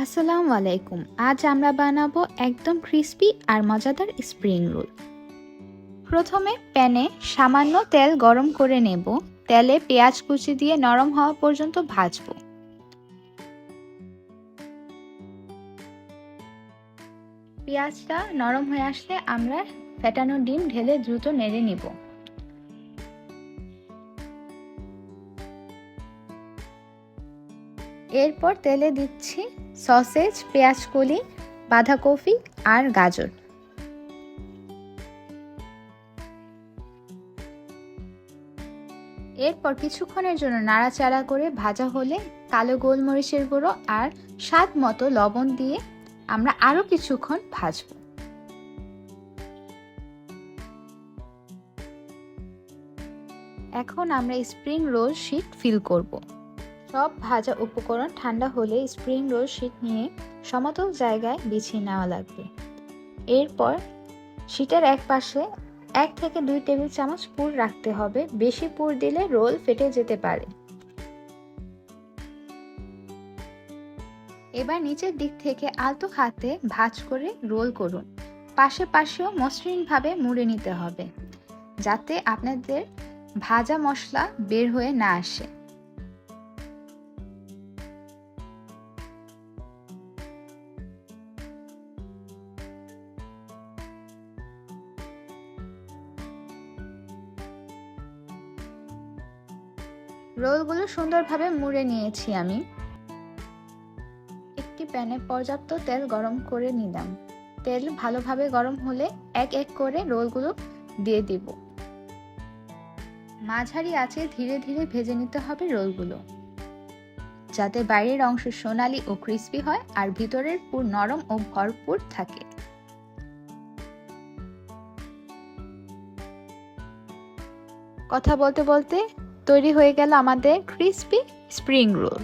আসসালামু আলাইকুম। আজ আমরা বানাবো একদম ক্রিস্পি আর মজাদার স্প্রিং রোল। প্রথমে প্যানে সামান্য তেল গরম করে নেব। তেলে পেঁয়াজ কুচি দিয়ে নরম হওয়া পর্যন্ত ভাজবো। পেঁয়াজটা নরম হয়ে আসলে আমরা ফেটানো ডিম ঢেলে দ্রুত নেড়ে নিব। এরপর তেলে দিচ্ছি সসেজ, পেঁয়াজকলি, বাঁধাকপি আর গাজর। এরপর কিছুক্ষণের জন্য নাড়াচাড়া করে ভাজা হলে কালো গোলমরিচের গুঁড়ো আর স্বাদ মতো লবণ দিয়ে আমরা আরও কিছুক্ষণ ভাজব। এখন আমরা স্প্রিং রোল শীট ফিল করব। সব ভাজা উপকরণ ঠান্ডা হলে স্প্রিং রোল শীট নিয়ে সমতল জায়গায় বিছিয়ে নেওয়া লাগবে। এরপর শীটের এক পাশে 1 থেকে 2 টেবিল চামচ পুর রাখতে হবে। বেশি পুর দিলে রোল ফেটে যেতে পারে। এবার নিচের দিক থেকে আলতো হাতে ভাঁজ করে রোল করুন। পাশেও মসৃণভাবে মুড়ে নিতে হবে, যাতে আপনাদের ভাজা মশলা বের হয়ে না আসে। রোলগুলো সুন্দরভাবে মুড়ে নিয়েছি আমি। একটি প্যানে পর্যাপ্ত তেল গরম করে নিলাম। তেল ভালোভাবে গরম হলে এক এক করে রোলগুলো দিয়ে দিব। মাঝারি আঁচে ধীরে ধীরে ভেজে নিতে হবে রোলগুলো, যাতে বাইরের অংশ সোনালী ও ক্রিস্পি হয় আর ভিতরের পুর নরম ও ভরপুর থাকে। কথা বলতে বলতে তৈরি হয়ে গেল আমাদের ক্রিস্পি স্প্রিং রোল।